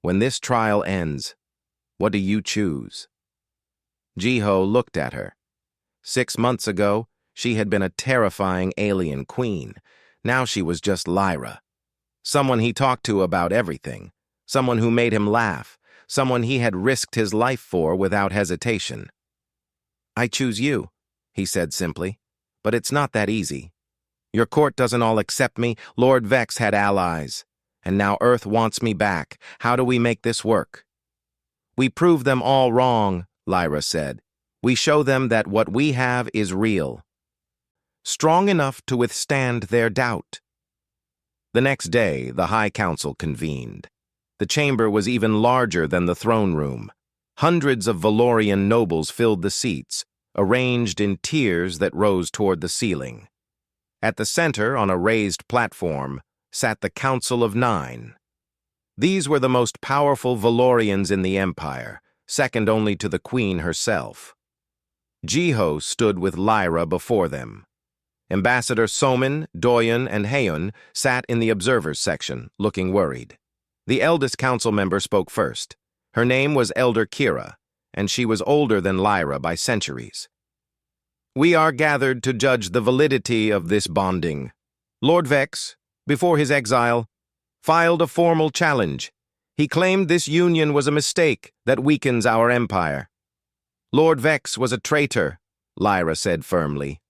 A: when this trial ends, what do you choose?" Jiho looked at her. 6 months ago, she had been a terrifying alien queen. Now she was just Lyra. Someone he talked to about everything. Someone who made him laugh. Someone he had risked his life for without hesitation. "I choose you," he said simply. "But it's not that easy. Your court doesn't all accept me. Lord Vex had allies. And now Earth wants me back. How do we make this work?" "We prove them all wrong," Lyra said. "We show them that what we have is real. Strong enough to withstand their doubt." The next day, the High Council convened. The chamber was even larger than the throne room. Hundreds of Valorian nobles filled the seats, arranged in tiers that rose toward the ceiling. At the center, on a raised platform, sat the Council of 9. These were the most powerful Valorians in the Empire, second only to the Queen herself. Jiho stood with Lyra before them. Ambassador Somin, Doyen, and Haeun sat in the observers section, looking worried. The eldest council member spoke first. Her name was Elder Kira, and she was older than Lyra by centuries. "We are gathered to judge the validity of this bonding. Lord Vex, before his exile, filed a formal challenge. He claimed this union was a mistake that weakens our empire." "Lord Vex was a traitor," Lyra said firmly.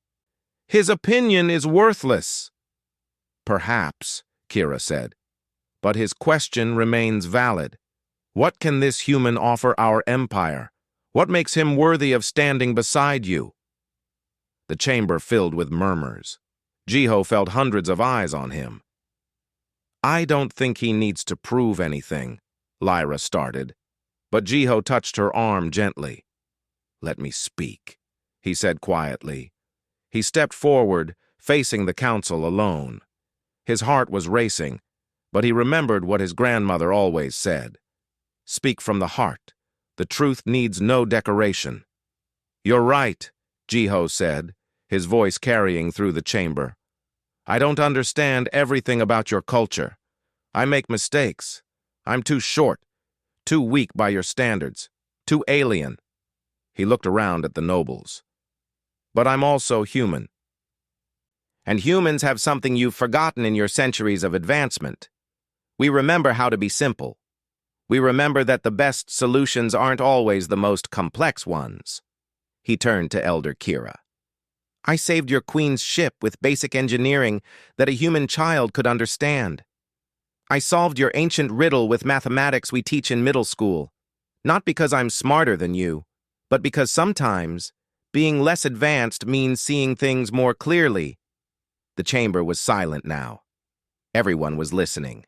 A: "His opinion is worthless." "Perhaps," Kira said. "But his question remains valid. What can this human offer our empire? What makes him worthy of standing beside you?" The chamber filled with murmurs. Jiho felt hundreds of eyes on him. "I don't think he needs to prove anything," Lyra started. But Jiho touched her arm gently. "Let me speak," he said quietly. He stepped forward, facing the council alone. His heart was racing, but he remembered what his grandmother always said. "Speak from the heart. The truth needs no decoration." "You're right," Jiho said, his voice carrying through the chamber. "I don't understand everything about your culture. I make mistakes. I'm too short, too weak by your standards, too alien." He looked around at the nobles. "But I'm also human. And humans have something you've forgotten in your centuries of advancement. We remember how to be simple. We remember that the best solutions aren't always the most complex ones." He turned to Elder Kira. "I saved your queen's ship with basic engineering that a human child could understand. I solved your ancient riddle with mathematics we teach in middle school, not because I'm smarter than you, but because sometimes being less advanced means seeing things more clearly." The chamber was silent now. Everyone was listening.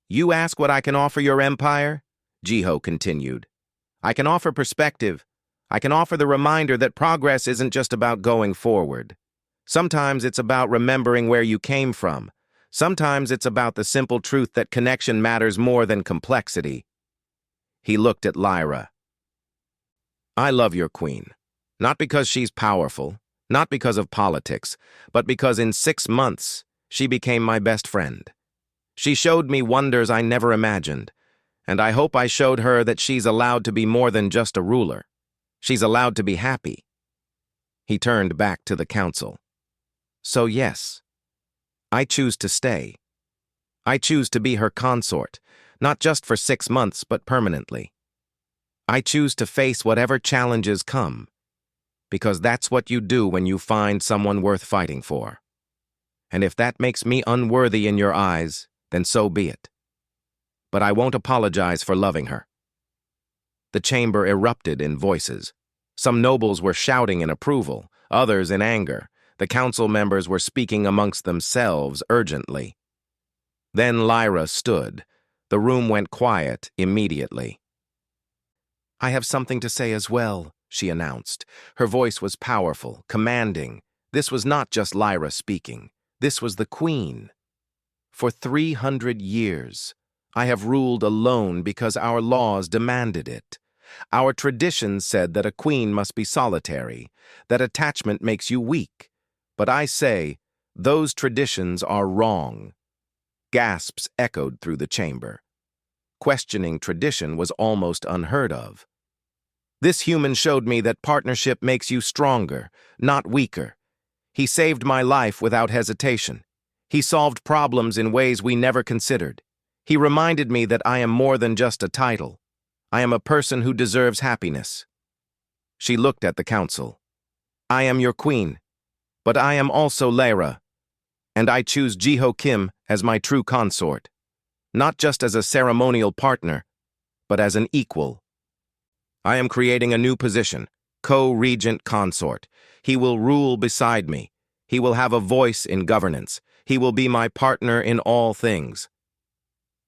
A: "You ask what I can offer your empire?" Jiho continued. "I can offer perspective. I can offer the reminder that progress isn't just about going forward. Sometimes it's about remembering where you came from. Sometimes it's about the simple truth that connection matters more than complexity." He looked at Lyra. "I love your queen, not because she's powerful, not because of politics, but because in 6 months she became my best friend. She showed me wonders I never imagined, and I hope I showed her that she's allowed to be more than just a ruler. She's allowed to be happy." He turned back to the council. "So yes, I choose to stay. I choose to be her consort, not just for 6 months, but permanently. I choose to face whatever challenges come, because that's what you do when you find someone worth fighting for. And if that makes me unworthy in your eyes, then so be it. But I won't apologize for loving her. The chamber erupted in voices. Some nobles were shouting in approval, others in anger. The council members were speaking amongst themselves urgently. Then Lyra stood. The room went quiet immediately. "I have something to say as well," she announced. Her voice was powerful, commanding. This was not just Lyra speaking. This was the queen. "For 300 years, I have ruled alone because our laws demanded it. Our traditions said that a queen must be solitary, that attachment makes you weak. But I say, those traditions are wrong." Gasps echoed through the chamber. Questioning tradition was almost unheard of. "This human showed me that partnership makes you stronger, not weaker. He saved my life without hesitation. He solved problems in ways we never considered. He reminded me that I am more than just a title. I am a person who deserves happiness." She looked at the council. "I am your queen, but I am also Lyra, and I choose Jiho Kim as my true consort, not just as a ceremonial partner, but as an equal. I am creating a new position, co-regent consort. He will rule beside me. He will have a voice in governance. He will be my partner in all things."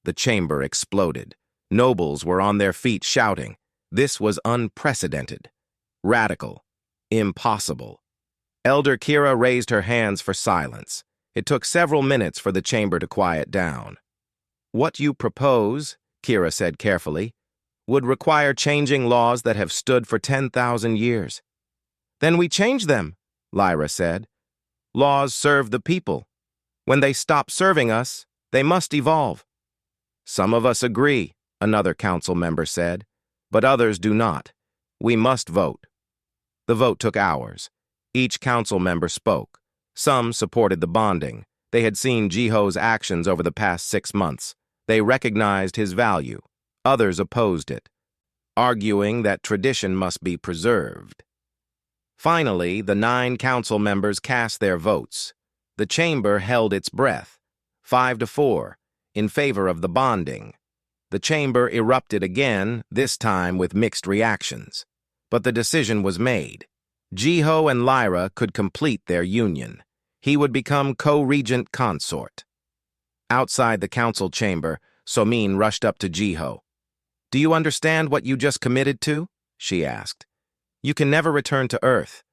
A: The chamber exploded. Nobles were on their feet shouting. This was unprecedented, radical, impossible. Elder Kira raised her hands for silence. It took several minutes for the chamber to quiet down. "What you propose," Kira said carefully, "would require changing laws that have stood for 10,000 years. "Then we change them," Lyra said. "Laws serve the people. When they stop serving us, they must evolve." "Some of us agree," another council member said, "but others do not. We must vote." The vote took hours. Each council member spoke. Some supported the bonding. They had seen Jiho's actions over the past 6 months. They recognized his value. Others opposed it, arguing that tradition must be preserved. Finally, the 9 council members cast their votes. The chamber held its breath, 5-4, in favor of the bonding. The chamber erupted again, this time with mixed reactions. But the decision was made. Jiho and Lyra could complete their union. He would become co-regent consort. Outside the council chamber, Somin rushed up to Jiho. "Do you understand what you just committed to?" she asked. "You can never return to Earth.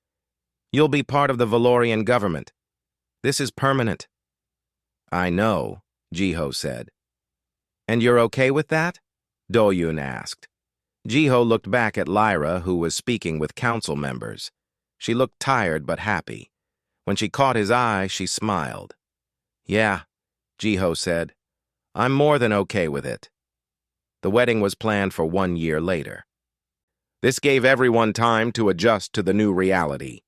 A: You'll be part of the Valorian government. This is permanent." "I know," Jiho said. "And you're okay with that?" Doyun asked. Jiho looked back at Lyra, who was speaking with council members. She looked tired but happy. When she caught his eye, she smiled. "Yeah," Jiho said. "I'm more than okay with it." The wedding was planned for 1 year later. This gave everyone time to adjust to the new reality.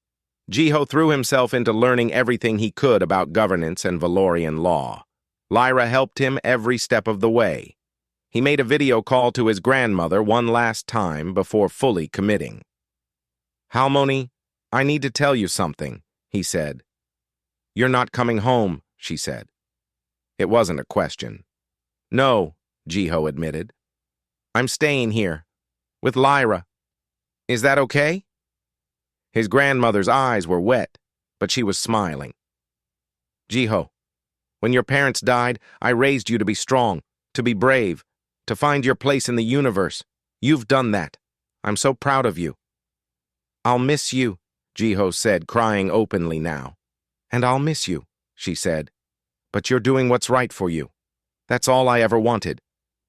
A: Jiho threw himself into learning everything he could about governance and Valorian law. Lyra helped him every step of the way. He made a video call to his grandmother one last time before fully committing. "Halmoni, I need to tell you something," he said. "You're not coming home," she said. It wasn't a question. "No," Jiho admitted. "I'm staying here, with Lyra. Is that okay?" His grandmother's eyes were wet, but she was smiling. "Jiho, when your parents died, I raised you to be strong, to be brave, to find your place in the universe. You've done that. I'm so proud of you." "I'll miss you," Jiho said, crying openly now. "And I'll miss you," she said. "But you're doing what's right for you. That's all I ever wanted.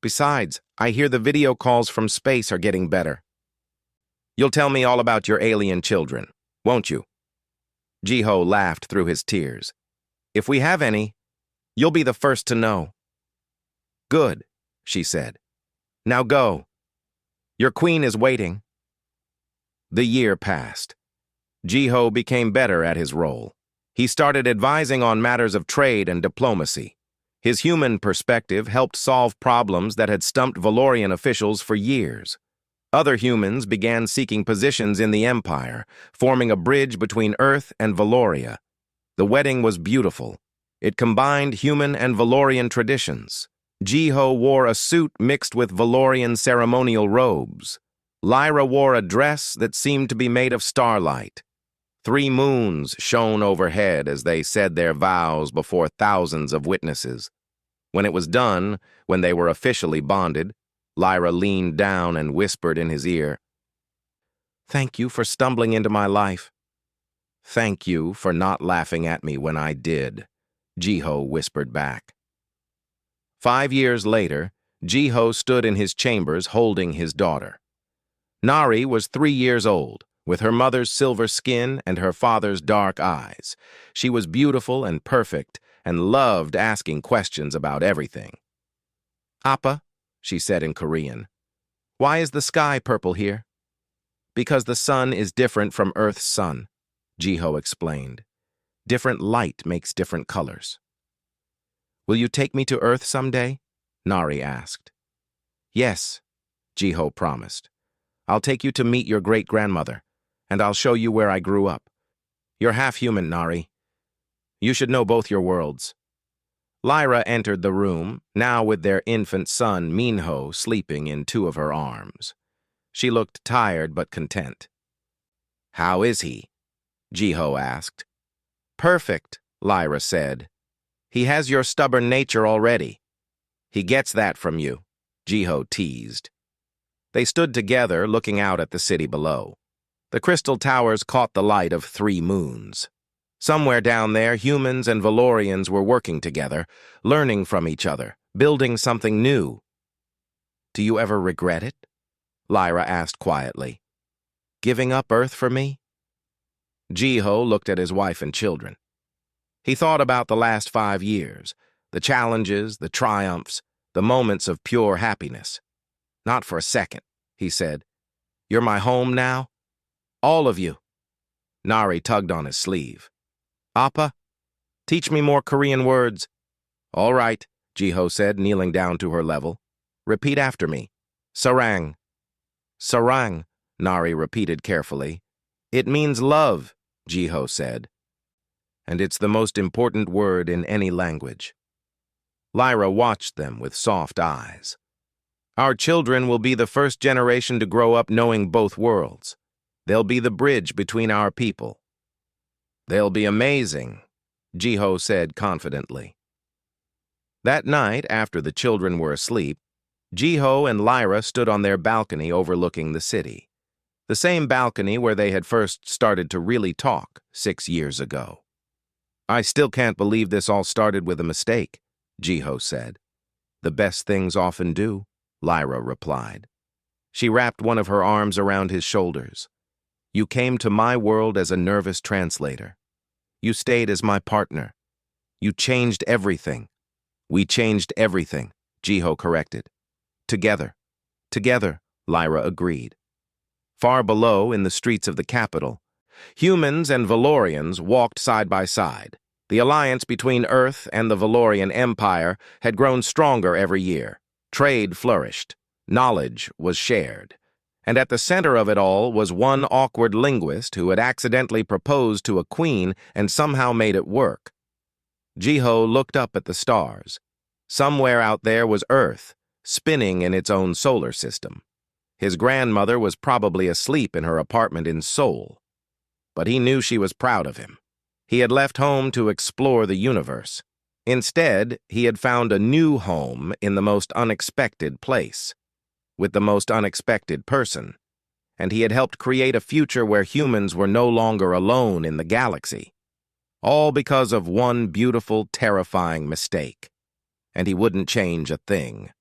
A: Besides, I hear the video calls from space are getting better. You'll tell me all about your alien children, won't you?" Jiho laughed through his tears. "If we have any, you'll be the first to know." "Good," she said. "Now go. Your queen is waiting." The year passed. Jiho became better at his role. He started advising on matters of trade and diplomacy. His human perspective helped solve problems that had stumped Valorian officials for years. Other humans began seeking positions in the Empire, forming a bridge between Earth and Valoria. The wedding was beautiful. It combined human and Valorian traditions. Jiho wore a suit mixed with Valorian ceremonial robes. Lyra wore a dress that seemed to be made of starlight. 3 moons shone overhead as they said their vows before thousands of witnesses. When it was done, when they were officially bonded, Lyra leaned down and whispered in his ear, "Thank you for stumbling into my life." "Thank you for not laughing at me when I did," Jiho whispered back. 5 years later, Jiho stood in his chambers holding his daughter. Nari was 3 years old, with her mother's silver skin and her father's dark eyes. She was beautiful and perfect and loved asking questions about everything. "Appa," she said in Korean, "why is the sky purple here?" "Because the sun is different from Earth's sun," Jiho explained. "Different light makes different colors." "Will you take me to Earth someday?" Nari asked. "Yes," Jiho promised. "I'll take you to meet your great-grandmother, and I'll show you where I grew up. You're half human, Nari. You should know both your worlds." Lyra entered the room, now with their infant son, Minho, sleeping in 2 of her arms. She looked tired but content. "How is he?" Jiho asked. "Perfect," Lyra said. "He has your stubborn nature already." "He gets that from you," Jiho teased. They stood together, looking out at the city below. The crystal towers caught the light of 3 moons. Somewhere down there, humans and Valorians were working together, learning from each other, building something new. "Do you ever regret it?" Lyra asked quietly. "Giving up Earth for me?" Jiho looked at his wife and children. He thought about the last 5 years, the challenges, the triumphs, the moments of pure happiness. "Not for a second," he said. "You're my home now? All of you." Nari tugged on his sleeve. "Appa, teach me more Korean words." "All right," Jiho said, kneeling down to her level. "Repeat after me. Sarang." "Sarang," Nari repeated carefully. "It means love," Jiho said. "And it's the most important word in any language." Lyra watched them with soft eyes. "Our children will be the first generation to grow up knowing both worlds. They'll be the bridge between our people." "They'll be amazing," Jiho said confidently. That night, after the children were asleep, Jiho and Lyra stood on their balcony overlooking the city. The same balcony where they had first started to really talk 6 years ago. "I still can't believe this all started with a mistake," Jiho said. "The best things often do," Lyra replied. She wrapped one of her arms around his shoulders. "You came to my world as a nervous translator. You stayed as my partner. You changed everything." "We changed everything," Jiho corrected. "Together." "Together," Lyra agreed. Far below, in the streets of the capital, humans and Valorians walked side by side. The alliance between Earth and the Valorian Empire had grown stronger every year. Trade flourished. Knowledge was shared. And at the center of it all was one awkward linguist who had accidentally proposed to a queen and somehow made it work. Jiho looked up at the stars. Somewhere out there was Earth, spinning in its own solar system. His grandmother was probably asleep in her apartment in Seoul. But he knew she was proud of him. He had left home to explore the universe. Instead, he had found a new home in the most unexpected place, with the most unexpected person, and he had helped create a future where humans were no longer alone in the galaxy. All because of one beautiful, terrifying mistake. And he wouldn't change a thing.